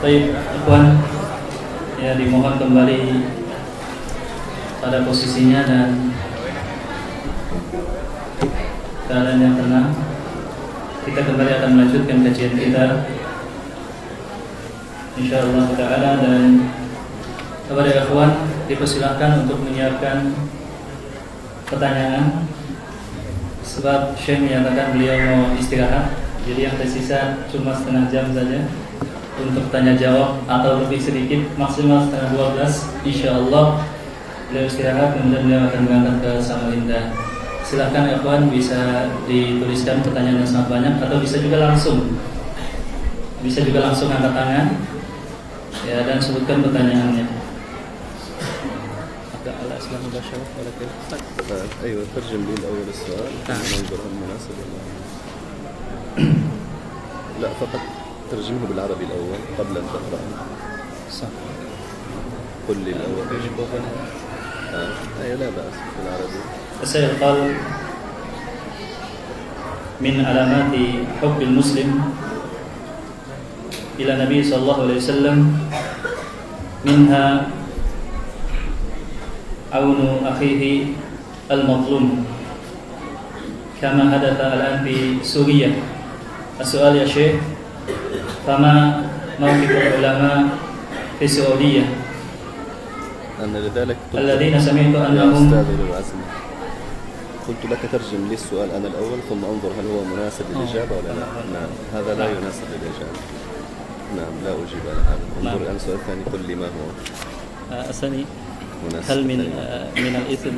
Baik, ikhwan, ya dimohon kembali pada posisinya dan keadaan yang tenang. Kita kembali akan melanjutkan kajian kita, insyaallah taala, dan kepada ikhwan dipersilakan untuk menyiapkan pertanyaan, sebab Syekh menyatakan beliau mau istirahat, jadi yang tersisa cuma setengah jam saja untuk tanya jawab, atau lebih sedikit, maksimal setengah 12. Insyaallah beliau istirahat, kemudian beliau akan berangkat ke Samarinda. Silakan ikhwan, bisa dituliskan pertanyaan yang sangat banyak, atau bisa juga langsung angkat tangan ya, dan sebutkan pertanyaannya. Ada al-aslam mubasyarah walakin ايوه ترجم لي الاول السؤال ننظر هل مناسب لا فقط ترجمه بالعربي الاول قبل ان تقرأه. صح. قل لي الاول ايوه لا باس بالعربي. السائل قال: من علامات حب المسلم إلى النبي صلى الله عليه وسلم منها عون أخيه المظلوم كما حدث الآن في سوريا. السؤال يا شيخ: فما موقف العلماء في السعودية أنا لذلك الذين سمعت يا أنهم أستاذ العزمي قلت لك ترجم لي السؤال أنا الأول ثم أنظر هل هو مناسب للإجابة ولا لا. نعم هذا لا يناسب للإجابة. نعم لا أجيب على هذا. انظر الآن السؤال الثاني قل لي ما هو الثاني: مناسب. هل من الإثم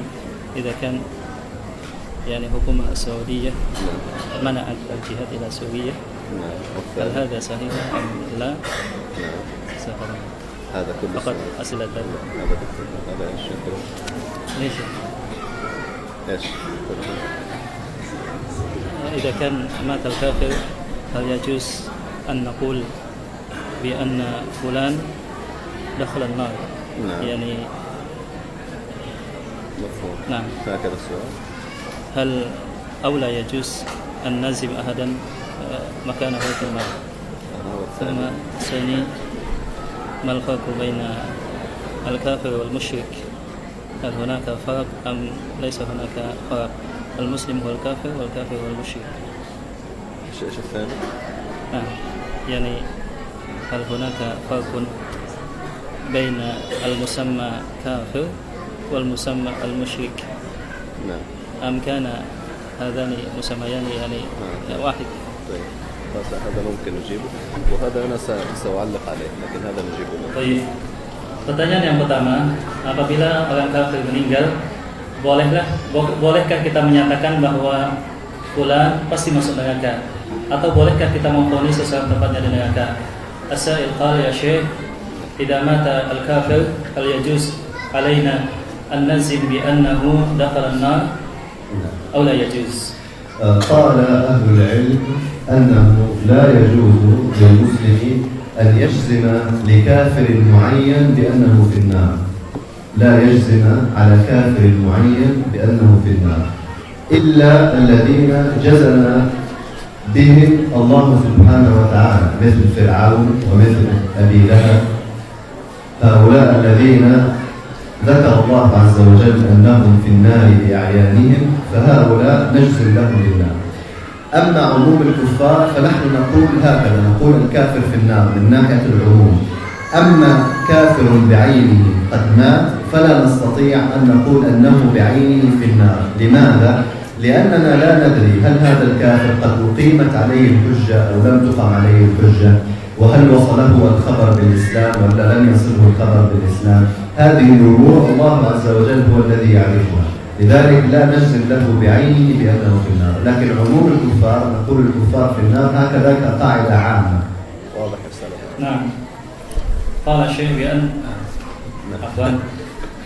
إذا كان يعني حكومة السعودية منعت الجهاد إلى سوريا؟ نعم هل هذا صحيح أم لا؟ نعم سأقرأ. هذا كله فقط سؤال. أسئلة هذا دكتور هذا إيش يقول؟ ليش؟ إيش إذا كان مات الكافر هل يجوز أن نقول بأن فلان دخل النار؟ نعم يعني مفهوم. نعم. هكذا السؤال. هل أو لا يجوز أن نلزم أحدا مكانه في النار؟ ثم الثاني: ما الفرق بين الكافر والمشرك؟ هل هناك فرق أم ليس هناك فرق؟ المسلم هو الكافر والكافر هو المشرك. إيش الثاني؟ يعني هل هناك فرق بين المسمى كافر والمسمى المشرك؟ نعم. أم كان هذان مسميان يعني واحد؟ طيب بس هذا ممكن نجيبه وهذا أنا سأعلق عليه لكن هذا نجيبه له. Baik. Pertanyaan yang pertama, apabila orang kafir meninggal, bolehkah kita menyatakan bahwa fulan pasti masuk neraka, atau bolehkah kita memvonis seseorang tempatnya di neraka? As-sa'il qala ya Syekh: idza mata al-kafir hal yajuz alaina an nazim bi annahu dakhala an-nar aw la yajuz? قال أهل العلم أنه لا يجوز للمسلم أن يجزم لكافر معين بأنه في النار، لا يجزم على كافر معين بأنه في النار إلا الذين جزم بهم الله سبحانه وتعالى، مثل فرعون ومثل أبي لهب. هؤلاء الذين ذكر الله عز وجل أنهم في النار بأعيانهم فهؤلاء نجزم لهم بالنار. أما عموم الكفار فنحن نقول هكذا، نقول الكافر في النار من ناحية العموم. أما كافر بعينه قد مات فلا نستطيع أن نقول أنه بعينه في النار. لماذا؟ لأننا لا ندري هل هذا الكافر قد أقيمت عليه الحجة أو لم تقم عليه الحجة، وهل وصله الخبر بالإسلام ولا لم يصله الخبر بالإسلام. هذه الأمور الله عز وجل هو الذي يعرفها، لذلك لا نجزم له بعينه بأنه في النار، لكن عموم الكفار نقول الكفار في النار هكذا كقاعدة عامة. واضح السلام. Nah, qala Syekh bi an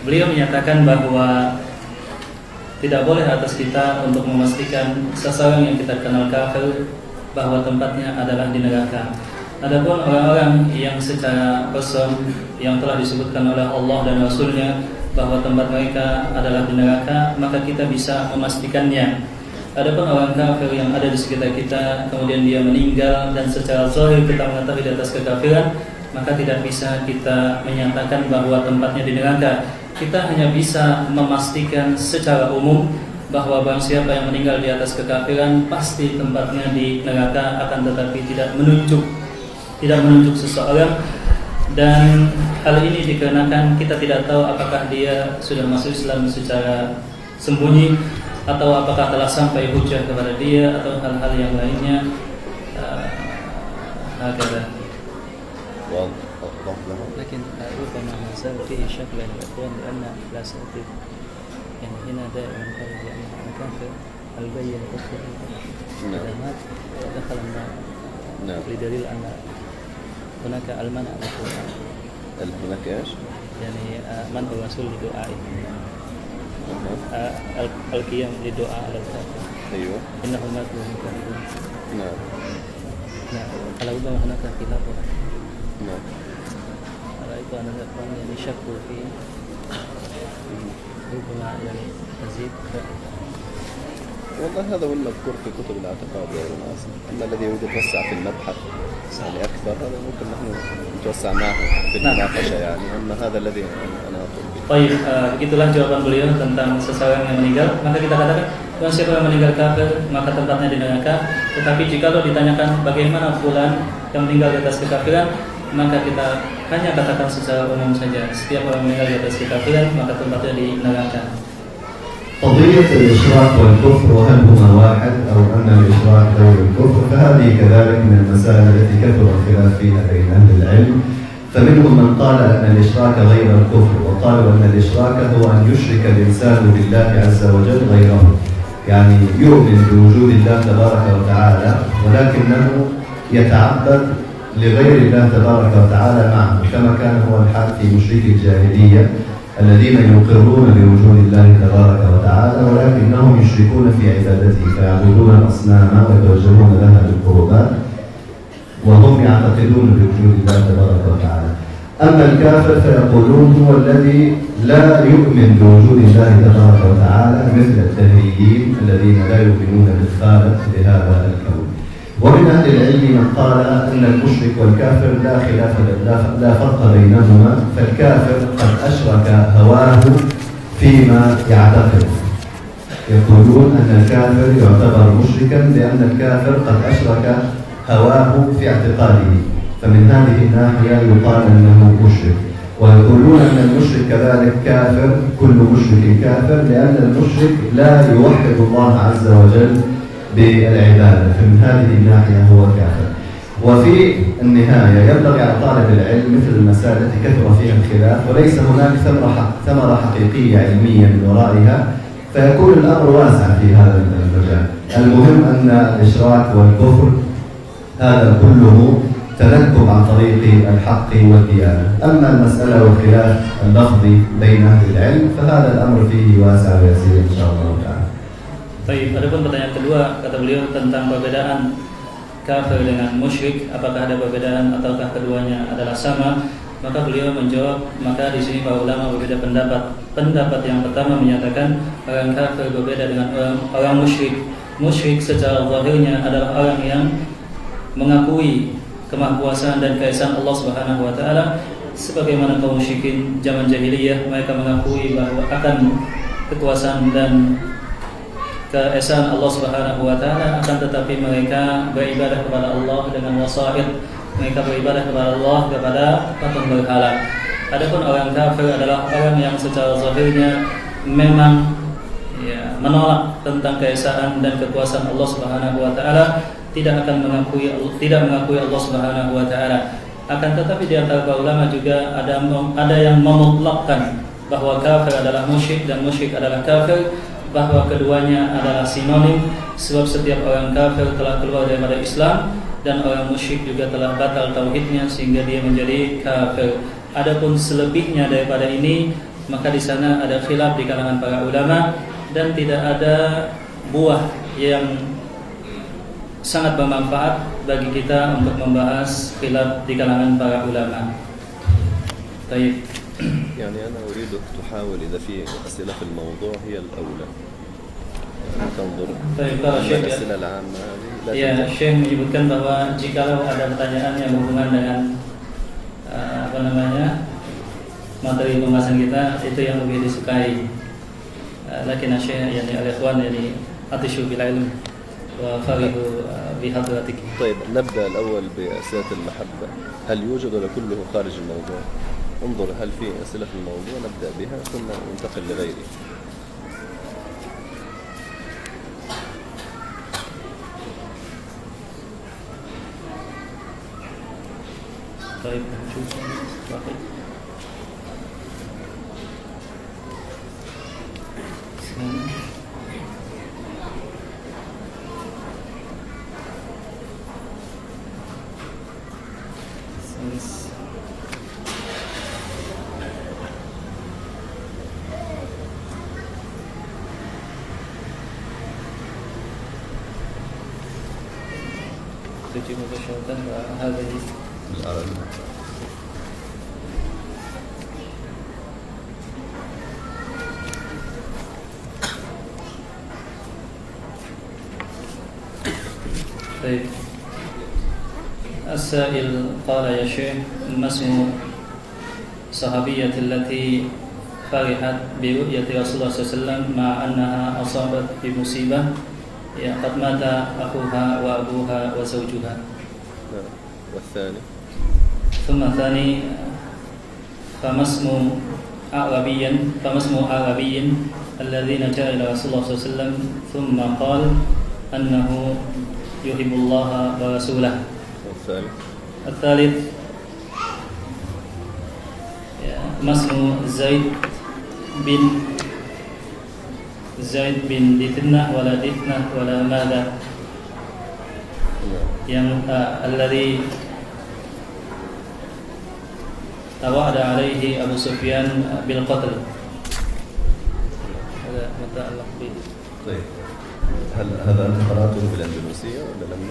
beliau menyatakan bahwa tidak boleh atas kita untuk memastikan seseorang yang kita kenal kafir bahwa tempatnya adalah di neraka. Adapun orang-orang yang secara person yang telah disebutkan oleh Allah dan Rasulnya bahwa tempat mereka adalah di neraka, maka kita bisa memastikannya. Adapun orang kafir yang ada di sekitar kita, kemudian dia meninggal dan secara zahir kita mengetahui di atas kekafiran, maka tidak bisa kita menyatakan bahwa tempatnya di neraka. Kita hanya bisa memastikan secara umum bahwa barang siapa yang meninggal di atas kekafiran pasti tempatnya di neraka, akan tetapi tidak menunjuk seseorang. Dan hal ini dikarenakan kita tidak tahu apakah dia sudah masuk Islam secara sembunyi atau apakah telah sampai hujah kepada dia atau hal-hal yang lainnya. Hakada. لكن ربما ما زال فيه شك بين الإخوان لأن لا سأتي يعني هنا دائما قال بأن كافر البين كفر إذا مات دخل النار بدليل أن هناك المنع هناك ايش؟ يعني منع الرسول لدعائه القيام لدعاء على الكافر. ايوه إنه مات وهم كافرون. نعم على ربما هناك خلاف. نعم رأيت أن الإخوان يعني شكوا فيه ربما يعني مزيد. والله هذا هو المذكور في كتب الاعتقاد يا ناس. أما الذي يريد يتوسع في المبحث يعني أكثر هذا ممكن نحن نتوسع معه في المناقشة يعني. أما هذا الذي أنا أقول به. Baik, begitulah jawaban beliau tentang seseorang yang meninggal. Maka kita katakan, barang siapa yang meninggal kafir, maka tempatnya di neraka. Tetapi jika ditanyakan bagaimana fulan yang meninggal di atas kekafiran, maka kita hanya katakan secara umum saja, setiap orang meninggal di atas kekafiran maka tempatnya di neraka. قضية الإشراك والكفر وهل هما واحد أو أن الإشراك غير الكفر، فهذه كذلك من المسائل التي كثر الخلاف فيها بين أهل العلم. فمنهم من قال أن الإشراك غير الكفر، وقالوا أن الإشراك هو أن يشرك الإنسان بالله عز وجل غيره، يعني يؤمن بوجود الله تبارك وتعالى ولكنه يتعبد لغير الله تبارك وتعالى معه، كما كان هو الحال في مشركي الجاهلية الذين يقرون بوجود الله تبارك وتعالى ولكنهم يشركون في عبادته، فيعبدون الأصنام ويتوجهون لها بالقربات وهم يعتقدون بوجود الله تبارك وتعالى. أما الكافر فيقولون هو الذي لا يؤمن بوجود الله تبارك وتعالى مثل الدهريين الذين لا يؤمنون بالخالق لهذا الكون. ومن أهل العلم من قال أن المشرك والكافر لا فرق بينهما، فالكافر قد أشرك هواه فيما يعتقد. يقولون أن الكافر يعتبر مشركا لأن الكافر قد أشرك هواه في اعتقاده، فمن هذه الناحية يقال أنه مشرك. ويقولون أن المشرك كذلك كافر، كل مشرك كافر لأن المشرك لا يوحد الله عز وجل بالعبادة، فمن هذه الناحية هو كافر. وفي النهاية ينبغي على طالب العلم مثل المسائل التي كثر فيها الخلاف وليس هناك ثمرة حقيقية علمية من ورائها، فيكون الأمر واسع في هذا المجال. المهم أن الإشراك والكفر هذا كله تنكب عن طريق الحق والديانة. أما المسألة والخلاف اللفظي بين أهل العلم فهذا الأمر فيه واسع ويسير إن شاء الله تعالى. Baik, adapun pertanyaan kedua kata beliau tentang perbedaan kafir dengan musyrik, apakah ada perbedaan ataukah keduanya adalah sama? Maka beliau menjawab, maka di sini para ulama berbeda pendapat. Pendapat yang pertama menyatakan orang kafir berbeda dengan orang musyrik. Musyrik secara zahirnya adalah orang yang mengakui kemahakuasaan dan keesaan Allah Subhanahu wa taala, sebagaimana kaum musyrikin zaman jahiliyah, mereka mengakui bahwa akan kekuasaan dan keesaan Allah Subhanahu wa taala, akan tetapi mereka beribadah kepada Allah dengan wasaid. Mereka beribadah kepada Allah kepada patung berhala. Adapun orang kafir adalah orang yang secara zahirnya memang menolak tentang keesaan dan kekuasaan Allah Subhanahu wa taala, tidak mengakui Allah Subhanahu wa taala. Akan tetapi di antara ulama juga ada yang memutlakkan bahwa kafir adalah musyrik dan musyrik adalah kafir, bahwa keduanya adalah sinonim, sebab setiap orang kafir telah keluar daripada Islam dan orang musyrik juga telah batal tauhidnya sehingga dia menjadi kafir. Adapun selebihnya daripada ini, maka di sana ada khilaf di kalangan para ulama dan tidak ada buah yang sangat bermanfaat bagi kita untuk membahas khilaf di kalangan para ulama. Baik. يعني أنا أريدك تحاول إذا في أسئلة في الموضوع هي الأولى تنظر الأسئلة العامة هذه. Ya, Syekh menyebutkan bahwa jikalau ada pertanyaan yang berhubungan dengan materi pembahasan kita itu yang lebih disukai. Lakin asy-syekh yani al-ikhwan yani atishu bil ilm wa farihu bi hadratik. طيب نبدأ الأول بأسئلة المحبة. هل يوجد ولا كله خارج الموضوع؟ انظر هل في أسئلة في الموضوع نبدأ بها ثم ننتقل لغيره. طيب نشوف واحد. تجي مباشرة هذه طيب. السائل قال يا شيخ ما اسم الصحابية التي فرحت برؤية رسول الله صلى الله عليه وسلم مع أنها أصابت بمصيبة قد مات أخوها وأبوها وزوجها. والثاني ثم الثاني فما اسم أعرابي الذين جاء إلى رسول الله صلى الله عليه وسلم ثم قال أنه يحب الله ورسوله. الثالث ما اسم زيد بن دثنة ولا ماذا yang الذي توعد عليه أبو سفيان بالقتل. هذا متعلق به. طيب هذا أنت قرأته بالأندلسية ولا لم؟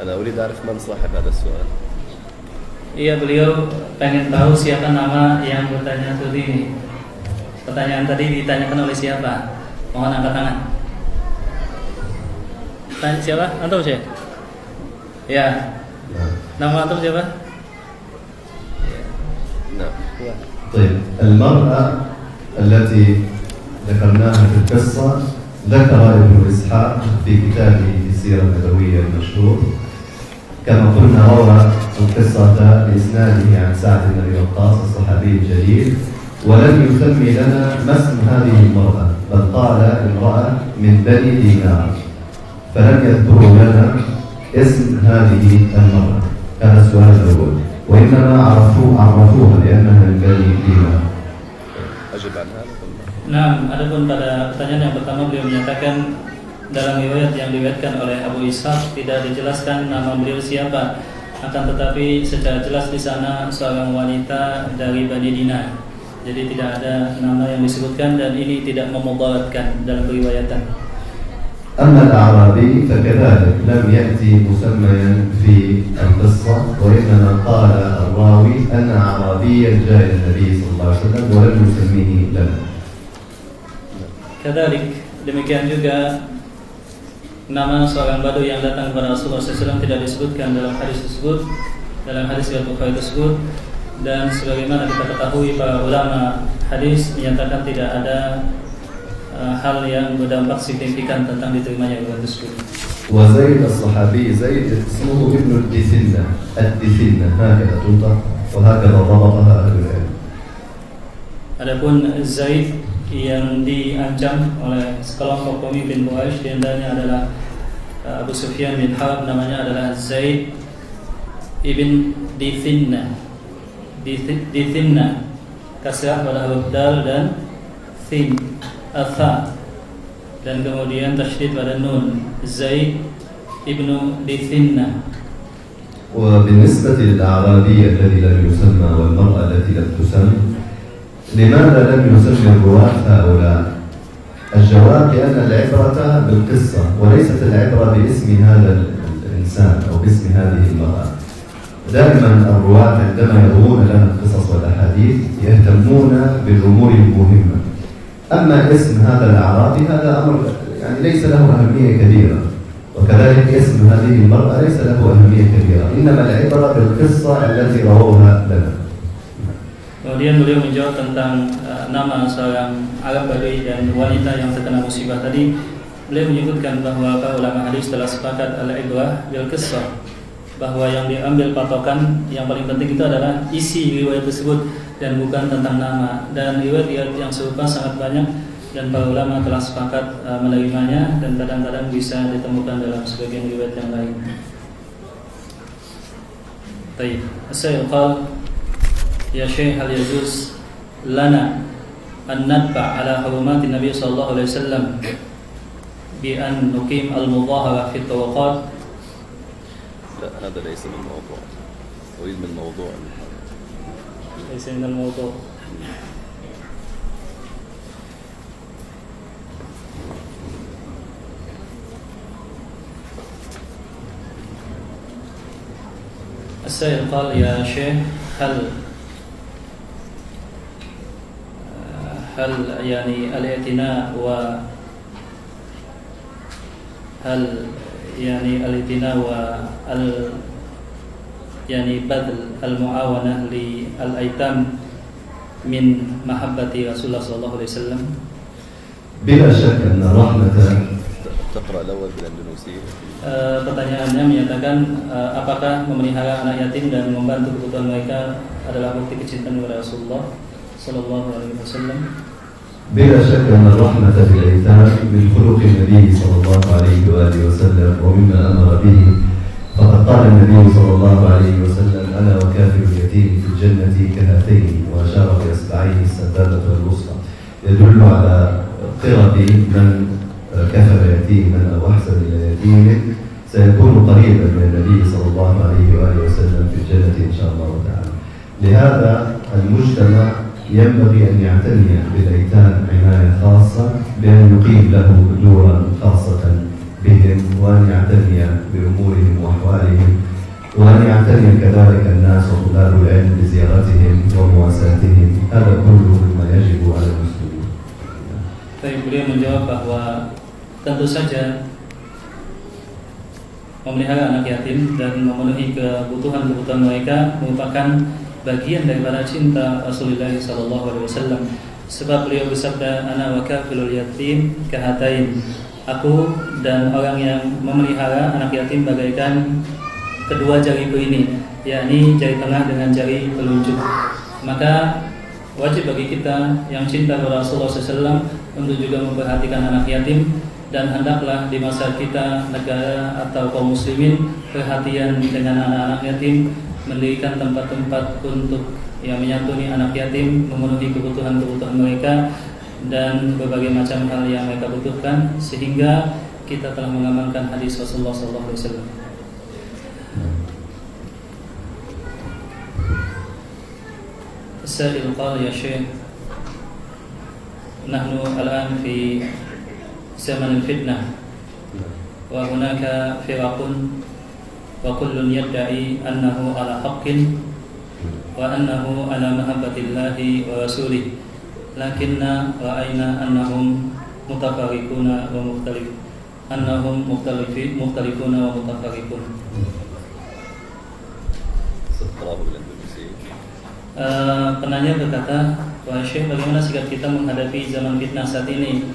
أنا أريد أعرف من صاحب هذا السؤال. Iya, beliau pengen tahu siapa nama yang bertanya tadi ini. Pertanyaan tadi ditanyakan oleh siapa? Mohon angkat tangan. Tanya siapa? Antum sih? Ya. Nama antum siapa? نعم. طيب المرأة التي ذكرناها في القصة ذكر ابن إسحاق في كتابه السيرة النبوية المشهور كما قلنا روى القصة بإسناده عن سعد بن أبي وقاص الصحابي الجليل ولم يسمي لنا ما اسم هذه المرأة بل قال امرأة من بني دينار فلم يذكروا لنا اسم هذه المرأة. هذا السؤال الأول وإنما عرفوها لأنها من بني دينار. أجب عن هذا. Nah, adapun pada pertanyaan yang pertama beliau menyatakan dalam riwayat yang diriwayatkan oleh Abu Ishaq tidak dijelaskan nama beliau siapa, akan tetapi secara jelas di sana seorang wanita dari Bani Dinar. Jadi tidak ada nama yang disebutkan dan ini tidak memudaratkan dalam riwayatan. أما الأعرابي فكذلك لم يأتي مسميا في القصة وإنما قال الراوي أن أعرابيا جاء إلى النبي صلى الله عليه وسلم ولم يسميه لنا. Kadalik, demikian juga nama seorang Badu yang datang kepada Rasulullah SAW tidak disebutkan dalam hadis tersebut, dalam hadis riwayat Bukhari tersebut, dan sebagaimana kita ketahui para ulama hadis menyatakan tidak ada hal yang berdampak signifikan tentang diterimanya riwayat tersebut. وزيد الصحابي زيد اسمه ابن الدثنة هكذا تنطق وهكذا ضبطها أهل العلم. Adapun Zaid yang diancam oleh sekelompok pemimpin Quraisy di antaranya adalah Abu Sufyan bin Harb, namanya adalah Zaid ibn Dithinna. Dithinna kasrah pada huruf dal dan thin atha dan kemudian tasydid pada nun. Zaid ibnu Dithinna. وبالنسبة للأعرابي الذي لم يسمى والمرأة التي لم تسمى لماذا لم يسمي الرواة هؤلاء؟ الجواب لأن العبرة بالقصة وليست العبرة باسم هذا الإنسان أو باسم هذه المرأة. دائما الرواة عندما يروون لنا القصص والأحاديث يهتمون بالأمور المهمة. أما اسم هذا الأعرابي هذا أمر يعني ليس له أهمية كبيرة وكذلك اسم هذه المرأة ليس له أهمية كبيرة، إنما العبرة بالقصة التي رووها لنا. Kemudian beliau menjawab tentang nama seorang Arab Badui dan wanita yang terkena musibah tadi. Beliau menyebutkan bahwa para ulama hadis telah sepakat al-ibrah bil qissah, bahwa yang diambil patokan yang paling penting itu adalah isi riwayat tersebut dan bukan tentang nama. Dan riwayat yang serupa sangat banyak dan para ulama telah sepakat menerimanya, dan kadang-kadang bisa ditemukan dalam sebagian riwayat yang lain. Baik, saya qal ya Syekh, hal yajuz lana an nadfa ala hurumatin Nabi sallallahu alaihi wasallam bi an nuqim al-mudahara fi at-tawaqat. لا هذا ليس من الموضوع، أريد من موضوع ليس من الموضوع. السائل قال يا شيخ هل يعني الاعتناء يعني بذل المعاونة للأيتام من محبة رسول الله صلى الله عليه وسلم؟ بلا شك أن الرحمة. تقرأ الأول بالأندونيسية. Pertanyaannya menyatakan apakah memelihara anak yatim dan membantu kebutuhan mereka adalah bukti kecintaan kepada Rasulullah sallallahu alaihi wasallam? بلا شك أن الرحمة في الأيتام من خلق النبي صلى الله عليه وآله وسلم ومما أمر به، فقد قال النبي صلى الله عليه وسلم أنا وكافل اليتيم في الجنة كهاتين، وأشار بإصبعيه السبابة والوسطى، يدل على قرب من كفل يتيما أو أحسن إلى يتيم سيكون قريبا من النبي صلى الله عليه وآله وسلم في الجنة إن شاء الله تعالى. لهذا المجتمع ينبغي أن يعتني بالأيتام عناية خاصة، بأن يقيم له دورا خاصة بهم، وأن يعتني بأمورهم وأحوالهم، وأن يعتني كذلك الناس وطلاب العلم بزيارتهم ومواساتهم. هذا كله مما يجب على المسلمين. Baik, beliau menjawab bahwa tentu saja memelihara anak yatim dan memenuhi kebutuhan mereka merupakan bagian daripada cinta Rasulullah SAW. Sebab beliau bersabda, ana wa kafilul yatim kahatain, aku dan orang yang memelihara anak yatim bagaikan kedua jariku ini, yakni jari tengah dengan jari telunjuk. Maka wajib bagi kita yang cinta kepada Rasulullah SAW untuk juga memperhatikan anak yatim, dan hendaklah di masa kita, negara atau kaum muslimin perhatian dengan anak-anak yatim, mendirikan tempat-tempat untuk yang menyantuni anak yatim, memenuhi kebutuhan mereka dan berbagai macam hal yang mereka butuhkan, sehingga kita telah mengamalkan hadis Rasulullah SAW. السائل قال يا شيخ نحن الآن في زمن الفتنة وهناك فرق وكل يدعي أنه على حق وأنه على محبة الله ورسوله، لكن رأينا أنهم متفرقون مختلفون ومتفرقون. Penanya berkata, wahai Syekh, bagaimana sikap kita menghadapi zaman fitnah saat ini?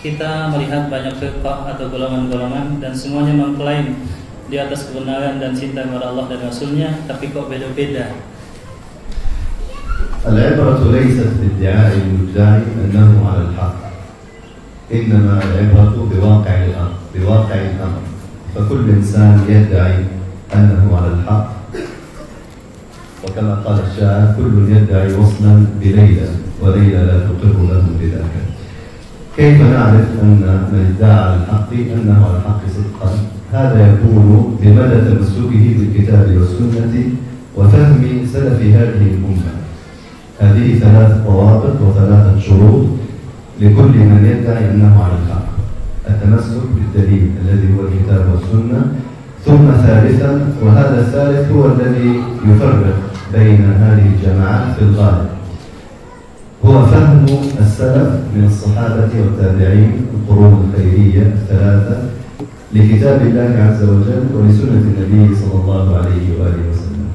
Kita melihat banyak firqah atau golongan-golongan dan semuanya mengklaim di atas kebenaran dan cinta kepada Allah dan Rasulnya, tapi kok beda-beda. العبرة ليست بادعاء المدعي أنه على الحق، إنما العبرة بواقع الأمر، فكل إنسان يدعي أنه على الحق، وكما قال الشاعر كل يدعي وصلا بليلى وليلى لا تقر له بذاك. كيف نعرف أن من ادعى على الحق أنه على الحق صدقا؟ هذا يكون بمدى تمسكه بالكتاب والسنة وفهم سلف هذه الأمة. هذه ثلاث ضوابط وثلاثة شروط لكل من يدعي أنه على الحق: التمسك بالدليل الذي هو الكتاب والسنة، ثم ثالثا، وهذا الثالث هو الذي يفرق بين هذه الجماعات في الغالب، هو فهم السلف من الصحابة والتابعين القرون الخيرية الثلاثة لكتاب الله عز وجل ولسنة النبي صلى الله عليه وآله وسلم.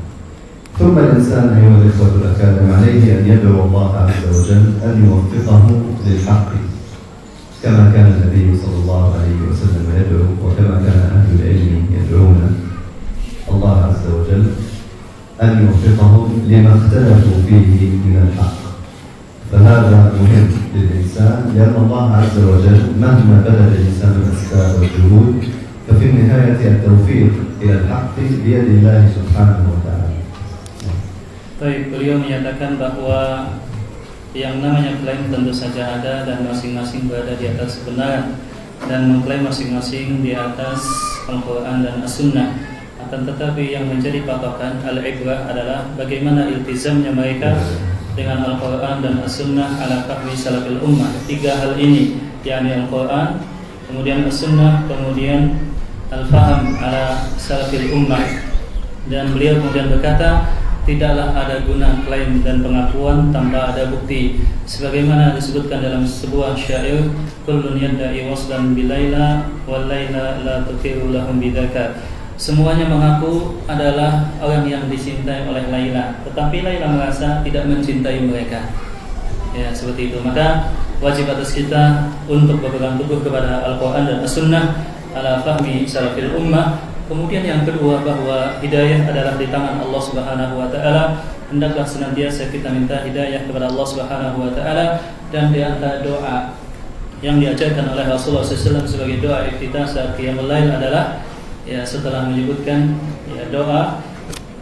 ثم الإنسان أيها الإخوة الأكارم عليه أن يدعو الله عز وجل أن يوفقه للحق كما كان النبي صلى الله عليه وسلم يدعو، وكما كان أهل العلم يدعون الله عز وجل أن يوفقهم لما اختلفوا فيه من الحق. فهذا مهم للإنسان، لأن الله عز وجل مهما بذل الإنسان الأسباب والجهود ففي النهاية التوفيق إلى الحق بيد الله سبحانه وتعالى. Baik, beliau menyatakan bahwa yang namanya klaim tentu saja ada dan masing-masing berada di atas kebenaran dan mengklaim masing-masing di atas Al-Quran dan As-Sunnah. Akan tetapi yang menjadi patokan al-ibrah adalah bagaimana iltizamnya mereka dengan Al-Quran dan As-Sunnah ala fahmi salafil ummah. Tiga hal ini, yakni Al-Quran, kemudian As-Sunnah, kemudian al-faham ala salafil ummah. Dan beliau kemudian berkata, tidaklah ada guna klaim dan pengakuan tanpa ada bukti. Sebagaimana disebutkan dalam sebuah syair, kullun yadda'i waslan bilaila wal laila la tukiru lahum bidzaka. Semuanya mengaku adalah orang yang dicintai oleh Laila, tetapi Laila merasa tidak mencintai mereka. Ya, seperti itu. Maka wajib atas kita untuk berpegang teguh kepada Al-Quran dan As-Sunnah ala fahmi salafil ummah. Kemudian yang kedua, bahwa hidayah adalah di tangan Allah Subhanahu wa taala. Hendaklah senantiasa kita minta hidayah kepada Allah Subhanahu wa taala, dan di antara doa yang diajarkan oleh Rasulullah SAW sebagai doa iftitah saat qiyamul lail adalah, ya, setelah menyebutkan ya doa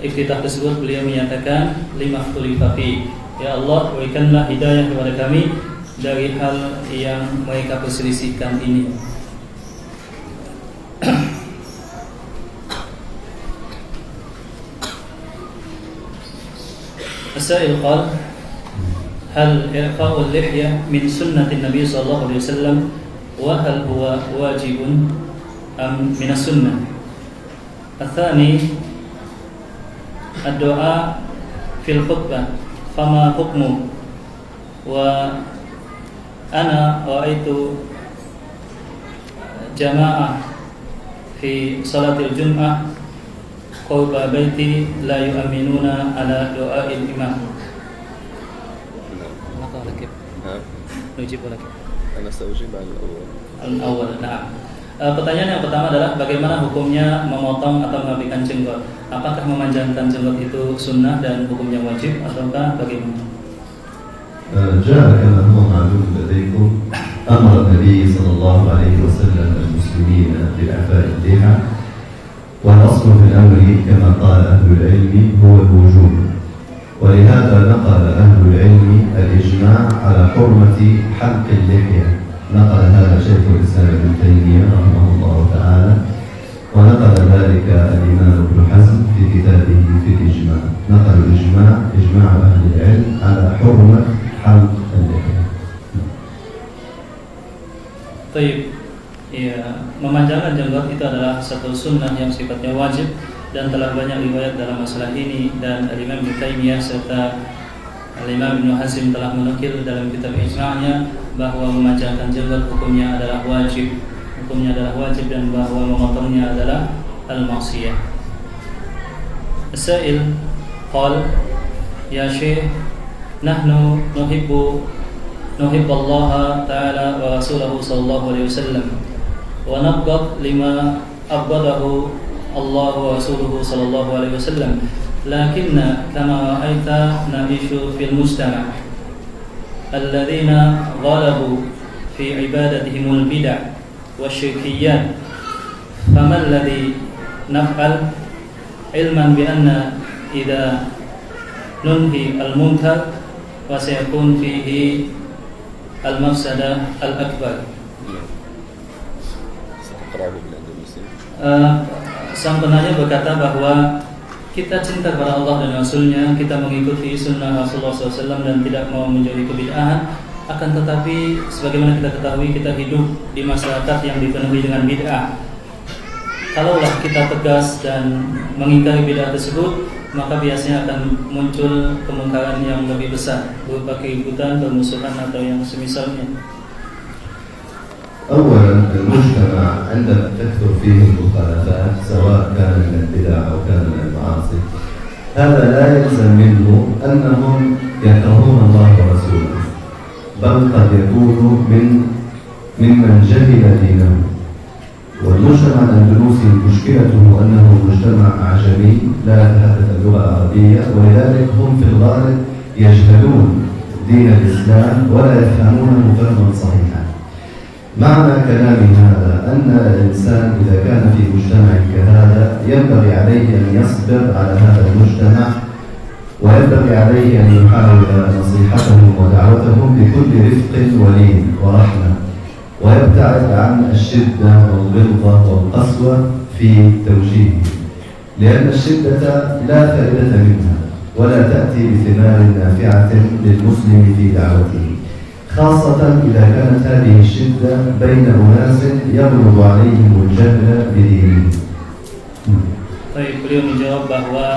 iftitah tersebut, beliau menyatakan lima khulifati, ya Allah berikanlah hidayah kepada kami dari hal yang mereka perselisihkan ini. As-sa'il qala hal i'fa'ul lihyah min sunnatin Nabi sallallahu alaihi wasallam wa hal huwa wajibun am min as-sunnah. Ats-tsani ad-du'a fil khutbah fama hukmu wa ana ra'aitu jama'ah fi salatil jum'ah qurba baiti la yu'minuna ala du'a'il imam. Maka lagi نعم nujib lagi. أنا سأجيب عن الأول. Al-awwal. Nah, pertanyaan yang pertama adalah bagaimana hukumnya memotong atau merapikan jenggot? Apakah memanjangkan jenggot itu sunnah dan hukumnya wajib ataukah bagaimana? جاء كما هو معلوم لديكم أمر النبي صلى الله عليه وسلم المسلمين بإعفاء اللحى، والأصل في الأمر كما قال أهل العلم هو الوجوب، ولهذا نقل أهل العلم الإجماع على حرمة حلق اللحية. نقل هذا شيخ الإسلام ابن تيمية رحمه الله تعالى، ونقل ذلك الإمام ابن حزم في كتابه في الإجماع. نقل الإجماع إجماع أهل العلم على حرمة حلق اللحية. Baik, ya, memanjangkan jenggot itu adalah satu sunnah yang sifatnya wajib, dan telah banyak riwayat dalam masalah ini, dan Imam Ibnu Taimiyah serta Imam Ibnu Hazm telah menukil dalam kitab ijma'nya bahwa memanjangkan jenggot hukumnya adalah wajib, dan bahwa memotongnya adalah al-ma'siyah. As-sa'il qala ya Syekh, nahnu nuhibbu Allah Ta'ala wa Rasulahu sallallahu alaihi wasallam wa nabghad lima abghadahu Allah wa Rasuluhu sallallahu alaihi wasallam, lakinna kama ra'aita na'ishu fil mujtama' alladhina ghalabu fi ibadatihimul bid'ah wasyirkiyat, fama alladhi naf'al ilman bi anna idza nunhi al-munkar wa sayakun fihi al-mafsadah al-akbar. سأقرأه بالأندلسي. Sang penanya berkata bahwa kita cinta kepada Allah dan Rasulnya, kita mengikuti sunnah Rasulullah SAW dan tidak mau menjauhi kebid'ahan. Akan tetapi sebagaimana kita ketahui, kita hidup di masyarakat yang dipenuhi dengan bid'ah. Kalaulah kita tegas dan mengingkari bid'ah tersebut, maka biasanya akan muncul kemungkaran yang lebih besar, berupa keributan, permusuhan atau yang semisalnya. أولا المجتمع عندما تكثر فيه المخالفات سواء كان من البدع أو كان من المعاصي هذا لا يلزم منه أنهم يكرهون الله ورسوله، بل قد يكون ممن جهل دينه. والمجتمع الأندلسي مشكلته أنه مجتمع أعجمي لا يتحدث اللغة العربية، ولذلك هم في الغالب يجهلون دين الإسلام ولا يفهمونه فهما صحيحا. معنى كلامي هذا أن الإنسان إذا كان في مجتمع كهذا ينبغي عليه أن يصبر على هذا المجتمع، وينبغي عليه أن يحاول نصيحتهم ودعوتهم بكل رفق ولين ورحمة، ويبتعد عن الشدة والغلظة والقسوة في توجيهه، لأن الشدة لا فائدة منها ولا تأتي بثمار نافعة للمسلم في دعوته، خاصة إذا كانت هذه الشدة بين أناس يغلب عليهم الجهل بدينهم. Baik, beliau menjawab bahwa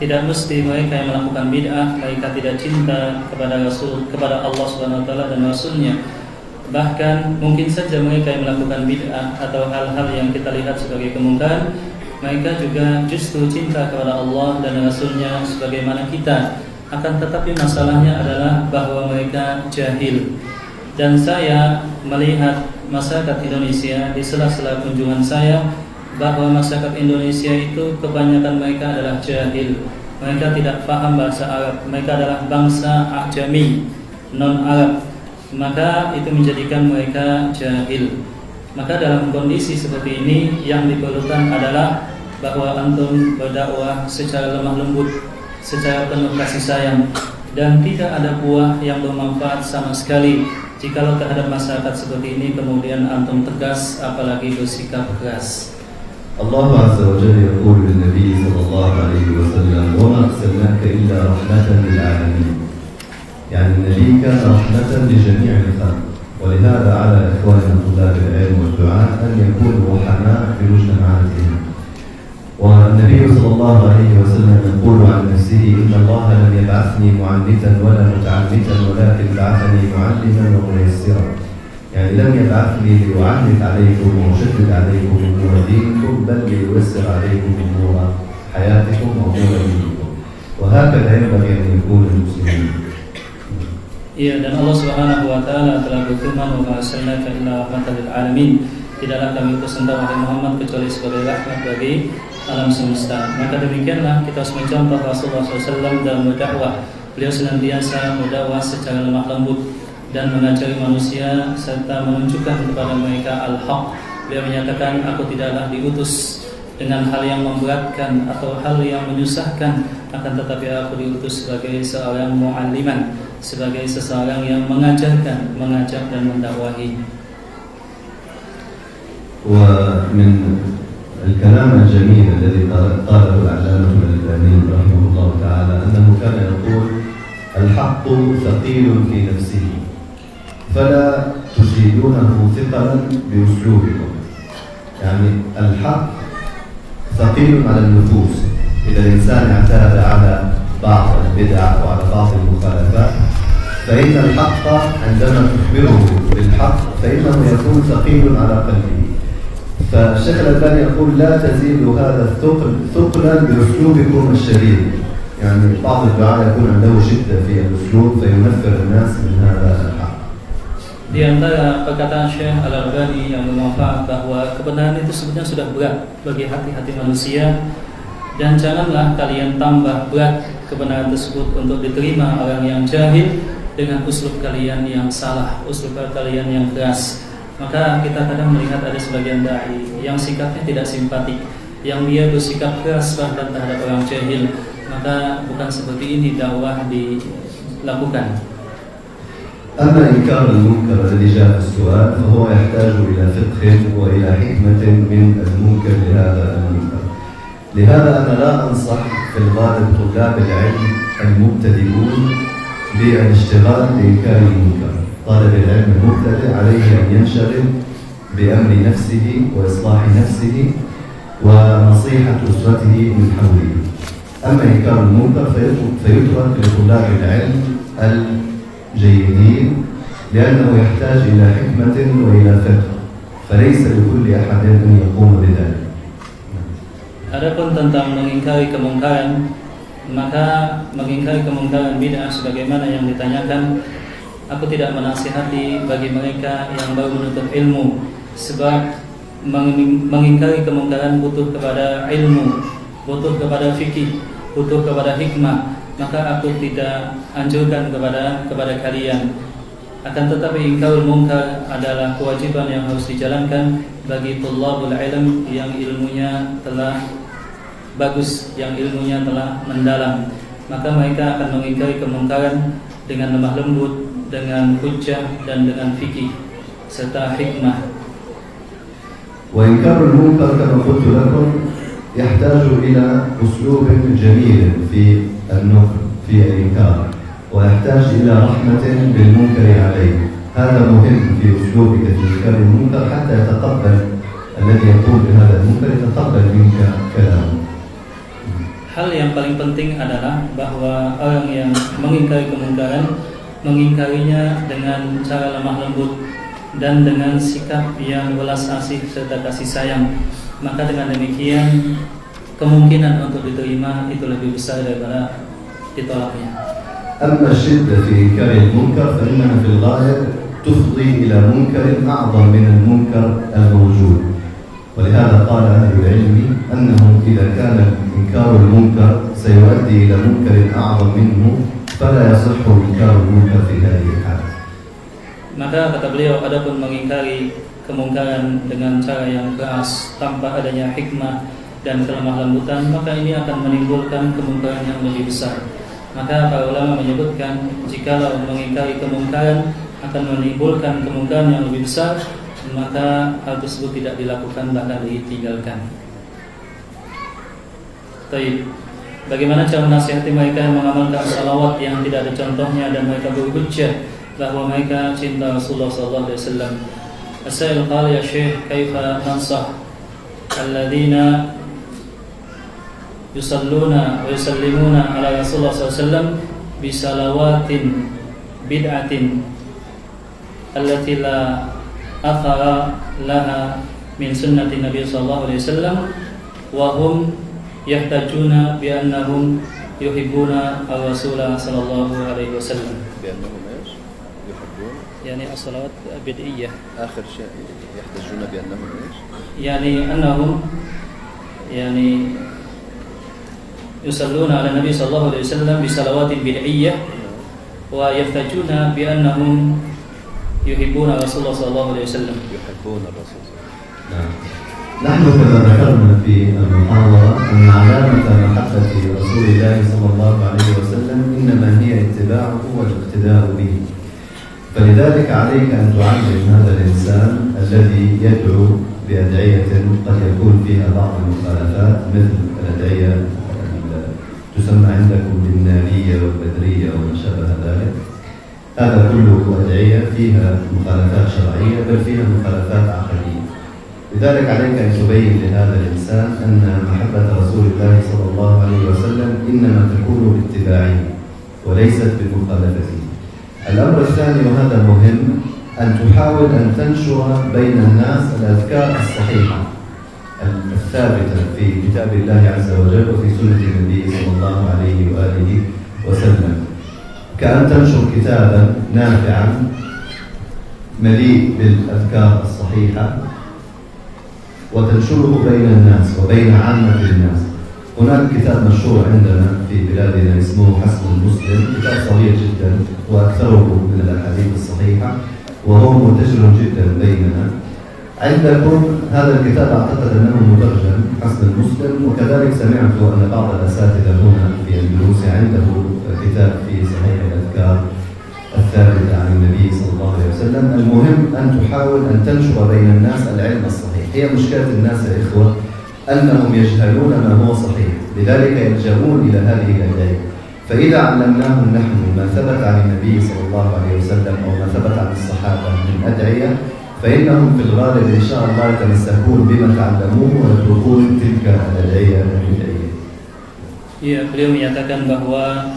tidak mesti mereka yang melakukan bid'ah mereka tidak cinta kepada Rasul, kepada Allah Subhanahu wa taala dan Rasulnya. Bahkan mungkin saja mereka yang melakukan bid'ah atau hal-hal yang kita lihat sebagai kemungkaran, mereka juga justru cinta kepada Allah dan Rasulnya sebagaimana kita. Akan tetapi masalahnya adalah bahwa mereka jahil. Dan saya melihat masyarakat Indonesia di sela-sela kunjungan saya bahwa masyarakat Indonesia itu kebanyakan mereka adalah jahil. Mereka tidak paham bahasa Arab. Mereka adalah bangsa Ajami, non-Arab. Maka itu menjadikan mereka jahil. Maka dalam kondisi seperti ini yang diperlukan adalah bahwa antum berdakwah secara lemah lembut, secara penuh kasih sayang, dan tidak ada buah yang bermanfaat sama sekali jikalau terhadap masyarakat seperti ini kemudian antum tegas apalagi bersikap keras. الله عز وجل يقول للنبي صلى الله عليه وسلم وما أرسلناك إلا رحمة للعالمين، يعني النبي كان رحمة لجميع الخلق، ولهذا على إخواننا طلاب العلم والدعاء أن يكونوا رحماء في مجتمعاتهم. والنبي صلى الله عليه وسلم يقول عن نفسه إن الله لم يبعثني معنتا ولا متعنتا ولكن بعثني معلما وميسرا، يعني لم يبعثني ليعنت عليكم ويشدد عليكم أمور دينكم بل لييسر عليكم أمور حياتكم وأمور دينكم، وهكذا ينبغي أن يكون المسلمين. Iya, dan Allah Subhanahu wa taala telah berfirman, "Wa ma arsalnaka illa rahmatan lil alamin." Tidaklah kami utus engkau wahai Muhammad kecuali sebagai rahmat bagi alam semesta. Maka demikianlah kita harus mencontoh Rasulullah SAW dalam berdakwah. Beliau senantiasa berdakwah secara lemah lembut dan mengajari manusia serta menunjukkan kepada mereka al-haq. Beliau menyatakan, aku tidaklah diutus dengan hal yang memberatkan atau hal yang menyusahkan, akan tetapi aku diutus sebagai seorang mu'alliman, sebagai seseorang yang mengajarkan, mengajak dan mendakwahi. ومن الكلام الجميل الذي قاله العلامة الألباني رحمه الله تعالى أنه كان يقول الحق ثقيل في نفسه فلا تزيدونه ثقلا بأسلوبكم، يعني الحق ثقيل على النفوس. إذا الإنسان اعتاد على بعض البدع وعلى بعض المخالفات فإن الحق عندما تخبره بالحق فإنه يكون ثقيل على قلبه. فالشيخ الألباني يقول لا تزيد هذا الثقل ثقلا بأسلوبكم الشديد، يعني بعض الدعاء يكون عنده شدة في الأسلوب فينفر الناس من هذا الحق. Di antara perkataan Syekh Al-Albani yang bermanfaat bahwa kebenaran itu sebenarnya sudah berat bagi hati-hati manusia, dan janganlah kalian tambah berat kebenaran tersebut untuk diterima orang yang jahil dengan uslub kalian yang salah, uslub kalian yang keras. Maka kita kadang melihat ada sebagian dai yang sikapnya tidak simpatik, yang dia bersikap keras bahkan terhadap orang jahil. Maka bukan seperti ini dakwah dilakukan. أما إنكار المنكر الذي جاء في السؤال فهو يحتاج إلى فقه وإلى حكمة من المنكر لهذا المنكر. لهذا أنا لا أنصح في الغالب طلاب العلم المبتدئون بالاشتغال بإنكار المنكر. طالب العلم المبتدئ عليه أن ينشغل بأمر نفسه وإصلاح نفسه ونصيحة أسرته من حوله. أما إنكار المنكر فيترك لطلاب العلم الجيدين لأنه يحتاج إلى حكمة وإلى فقه فليس لكل أحد أن يقوم بذلك. Adapun tentang mengingkari kemungkaran, maka mengingkari kemungkaran bid'ah sebagaimana yang ditanyakan, aku tidak menasihati bagi mereka yang baru menuntut ilmu, sebab mengingkari kemungkaran butuh kepada ilmu, butuh kepada fikih, butuh kepada hikmah. Maka aku tidak anjurkan kepada kalian. Akan tetapi ingkarul munkar adalah kewajiban yang harus dijalankan bagi tullabul ilm yang ilmunya telah bagus, yang ilmunya telah mendalam. Maka mereka akan mengingkari kemungkaran dengan lemah lembut, dengan hujjah dan dengan fikih serta hikmah. وإنكار المنكر كما قلت لكم يحتاج إلى أسلوب جميل في النكر في الإنكار ويحتاج إلى رحمة بالمنكر عليه. هذا مهم في أسلوبك في إنكار المنكر حتى يتقبل الذي يقول بهذا المنكر يتقبل منك كلامه. Hal yang paling penting adalah bahwa orang yang mengingkari kemungkaran mengingkarinya dengan cara lemah lembut dan dengan sikap yang belas asih serta kasih sayang. Maka dengan demikian kemungkinan untuk diterima itu lebih besar daripada ditolaknya. أما الشدة في إنكار المنكر فإنها في الغالب تفضي إلى منكر أعظم من المنكر الموجود. ولهذا قال أهل العلم أنه إذا كان إنكار المنكر سيؤدي إلى منكر أعظم منه فلا يصح إنكار المنكر في هذه الحالة. Maka kata beliau, adapun mengingkari kemungkaran dengan cara yang keras tanpa adanya hikmah dan kelemah lembutan, maka ini akan menimbulkan kemungkaran yang lebih besar. Maka para ulama menyebutkan jikalau mengingkari kemungkaran akan menimbulkan kemungkaran yang lebih besar, maka hal tersebut tidak dilakukan, bahkan ditinggalkan. Baik, bagaimana cara menasihati mereka yang mengamalkan salawat yang tidak ada contohnya dan mereka berhujjah bahwa mereka cinta Rasulullah SAW? As-sa'il qala ya Syekh, kaifa nansah alladzina yusalluna wa yusallimuna ala Rasulullah SAW bisalawatin bid'atin allati la athara laha min sunnati Nabi sallallahu alaihi wasallam wa hum yahtajuna bi annahum yuhibbuna ar-Rasul sallallahu alaihi wasallam. بأنهم إيش؟ يحبون؟ يعني الصلوات بدعية. آخر شيء يحتجون بأنهم إيش؟ يعني أنهم يعني يصلون على النبي صلى الله عليه وسلم بصلوات بدعية ويحتجون بأنهم يحبون رسول الله صلى الله عليه وسلم. يحبون الرسول. نعم. نحن كما ذكرنا في المحاضرة أن علامة محبة رسول الله صلى الله عليه وسلم إنما هي اتباعه والاقتداء به. فلذلك عليك أن تعلم هذا الإنسان الذي يدعو بأدعية قد يكون فيها بعض المخالفات مثل الأدعية تسمى عندكم بالنارية والبدرية وما شابه ذلك. هذا كله أدعية فيها مخالفات شرعية بل فيها مخالفات عقلية. لذلك عليك أن تبين لهذا الإنسان أن محبة رسول الله صلى الله عليه وسلم إنما تكون باتباعه وليست بمخالفته. الأمر الثاني وهذا مهم أن تحاول أن تنشر بين الناس الأذكار الصحيحة الثابتة في كتاب الله عز وجل وفي سنة النبي صلى الله عليه وآله وسلم، كأن تنشر كتابا نافعا مليء بالأذكار الصحيحة وتنشره بين الناس وبين عامة الناس. هناك كتاب مشهور عندنا في بلادنا اسمه حسن المسلم، كتاب صغير جدا وأكثره من الأحاديث الصحيحة وهو منتشر جدا بيننا. عندكم هذا الكتاب أعتقد أنه مترجم حسن المسلم، وكذلك سمعت أن بعض الأساتذة هنا في أندلسيا عنده كتاب في صحيح الأذكار الثابتة عن النبي صلى الله عليه وسلم. المهم أن تحاول أن تنشر بين الناس العلم الصحيح. هي مشكلة الناس يا إخوة أنهم يجهلون ما هو صحيح، لذلك يلجؤون إلى هذه الأدعية. فإذا علمناهم نحن ما ثبت عن النبي صلى الله عليه وسلم أو ما ثبت عن الصحابة من أدعية فإنهم في الغالب إن شاء الله يتمسكون بما تعلموه ويتركون تلك الأدعية البدعية. Ya, beliau menyatakan bahwa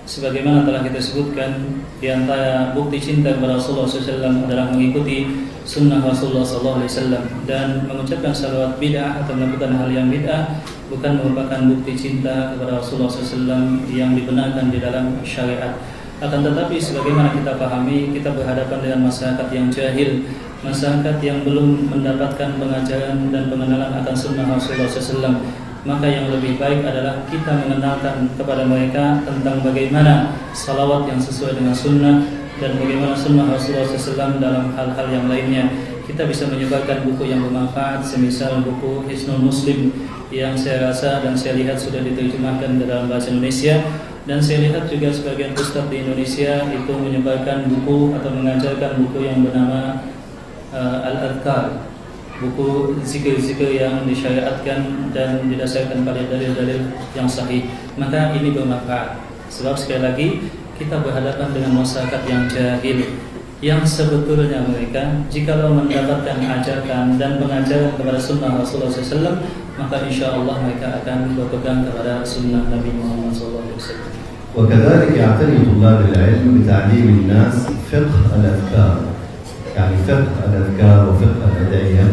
sebagaimana telah kita sebutkan Di antara bukti cinta kepada Rasulullah SAW adalah mengikuti sunnah Rasulullah SAW, dan mengucapkan salawat bid'ah atau melakukan hal yang bid'ah bukan merupakan bukti cinta kepada Rasulullah SAW yang dibenarkan di dalam syariat. Akan tetapi sebagaimana kita pahami, kita berhadapan dengan masyarakat yang jahil, masyarakat yang belum mendapatkan pengajaran dan pengenalan akan sunnah Rasulullah SAW. Maka yang lebih baik adalah kita mengenalkan kepada mereka tentang bagaimana salawat yang sesuai dengan sunnah dan bagaimana sunnah Rasulullah SAW dalam hal-hal yang lainnya. Kita bisa menyebarkan buku yang bermanfaat, semisal buku Hisnul Muslim yang saya rasa dan saya lihat sudah diterjemahkan dalam bahasa Indonesia, dan saya lihat juga sebagian ustadz di Indonesia itu menyebarkan buku atau mengajarkan buku yang bernama Al-Adhkar, buku zikir-zikir yang disyariatkan dan didasarkan pada dalil-dalil yang sahih. Maka ini bermanfaat, sebab sekali lagi kita berhadapan dengan masyarakat yang jahil, yang sebetulnya mereka jikalau mendapatkan ajakan dan pengajaran kepada sunnah Rasulullah SAW, maka insya Allah mereka akan berpegang kepada sunnah Nabi Muhammad SAW. وكذلك يعتني طلاب العلم بتعليم الناس فقه الأذكار، يعني فقه الأذكار وفقه الأدعية.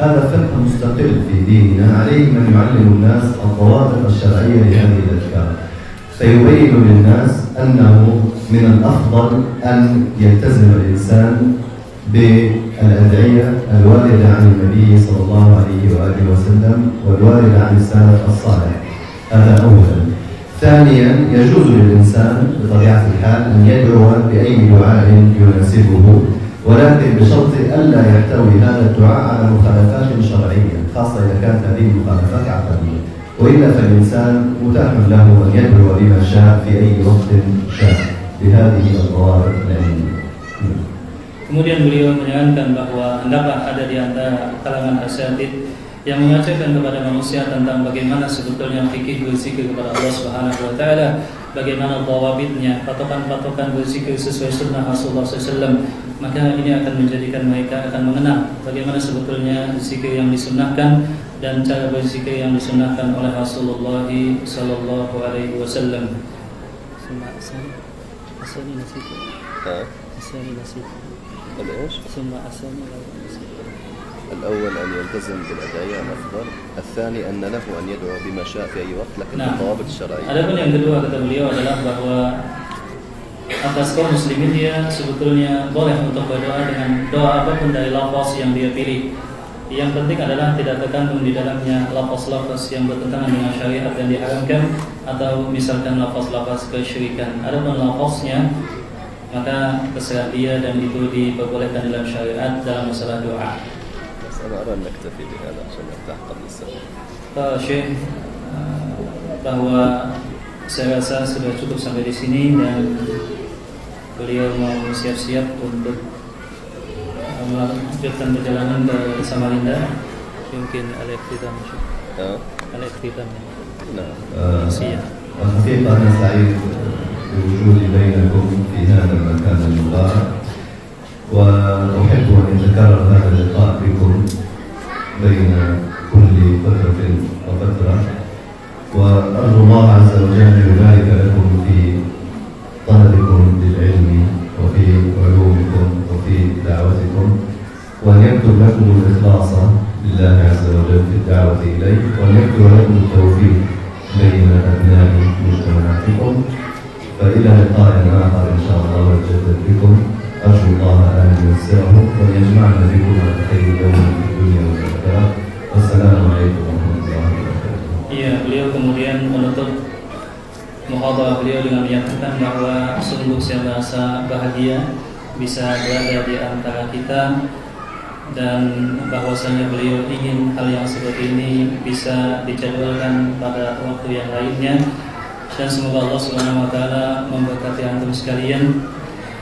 هذا فقه مستقل في ديننا، عليه من يعلم الناس الضوابط الشرعية لهذه الأذكار، فيبين للناس أنه من الأفضل أن يلتزم الإنسان بالأدعية الواردة عن النبي صلى الله عليه وآله وسلم والواردة عن السلف الصالح. هذا أولا. ثانيا، يجوز للإنسان بطبيعة الحال أن يدعو بأي دعاء يناسبه، ولكن بشرط ألا يحتوي هذا الدعاء على مخالفات شرعية، خاصة إذا كانت هذه المخالفات عقدية، وإلا فالإنسان متاح له أن يدعو بما شاء في أي وقت شاء بهذه الضوابط العلمية. Kemudian beliau menyarankan bahwa hendaklah ada di antara kalangan asatidz yang mengajarkan kepada manusia tentang bagaimana sebetulnya fikih berzikir kepada Allah Subhanahu wa taala, bagaimana dhawabitnya, patokan-patokan berzikir sesuai sunnah Rasulullah SAW. Maka ini akan menjadikan mereka akan mengenal bagaimana sebetulnya zikir yang disunnahkan dan cara berzikir yang disunnahkan oleh Rasulullah sallallahu alaihi wasallam. Asani nasibu. Asani nasibu. الإيش؟ ثم أسامي الأول أن يلتزم بالأدعية الأفضل، الثاني أن له أن يدعو بما شاء في أي وقت لكن بالضوابط الشرعية. Adapun yang kedua kata beliau adalah bahwa atas kaum muslimin dia sebetulnya boleh untuk berdoa dengan doa apapun dari lafaz yang dia pilih. Yang penting adalah tidak terkandung di dalamnya lafaz-lafaz yang bertentangan dengan syariat yang diharamkan atau misalkan lafaz-lafaz kesyirikan. Adapun lafaznya maka terserah dia dan itu diperbolehkan dalam syariat dalam masalah doa. بس أنا أرى أن نكتفي بهذا عشان نرتاح قبل السفر. Syekh, bahwa saya rasa sudah cukup sampai di sini dan beliau mau siap-siap untuk melanjutkan perjalanan ke Samarinda. Mungkin al-ikhtitam. Al-ikhtitam. نعم. الحقيقة أنا سعيد بوجودي بينكم في هذا المكان المبارك، وأحب أن يتكرر هذا اللقاء بكم بين كل فترة وفترة، وأرجو الله عز وجل أن يبارك لكم في طلبكم للعلم وفي علومكم وفي دعوتكم، وأن يكتب لكم الإخلاص لله عز وجل في الدعوة إليه، وأن يكتب لكم التوفيق بين أبناء مجتمعاتكم. فإلى لقاء آخر إن شاء الله وأتجدد بكم. أرجو الله أن ييسره وأن يجمعنا بكم على خير يوم في الدنيا والآخرة. والسلام عليكم ورحمة الله وبركاته. Iya, beliau kemudian menutup muhadharah beliau dengan menyatakan bahwa sungguh saya merasa bahagia bisa berada di antara kita dan bahwasanya beliau ingin hal yang seperti ini bisa dijadwalkan pada waktu yang lainnya. Dan semoga Allah Subhanahu wa taala memberkati antum sekalian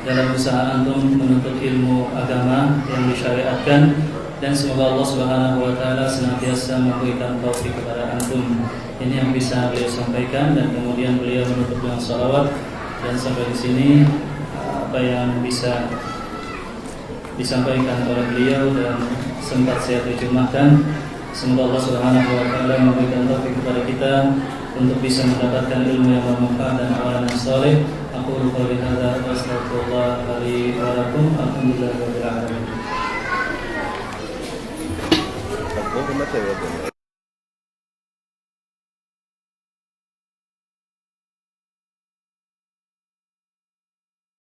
dalam usaha antum menuntut ilmu agama yang disyariatkan, dan semoga Allah Subhanahu wa taala senantiasa memberikan taufik kepada antum. Ini yang bisa beliau sampaikan, dan kemudian beliau menutup dengan salawat. Dan sampai di sini apa yang bisa disampaikan oleh beliau dan sempat saya terjemahkan. Semoga Allah Subhanahu wa taala memberikan taufik kepada kita untuk bisa mendapatkan ilmu yang bermanfaat dan amalan yang soleh. Aku qouli hadza wa astaghfirullah li wa lakum. Alhamdulillahirabbil alamin. الظهر متى يبدأ؟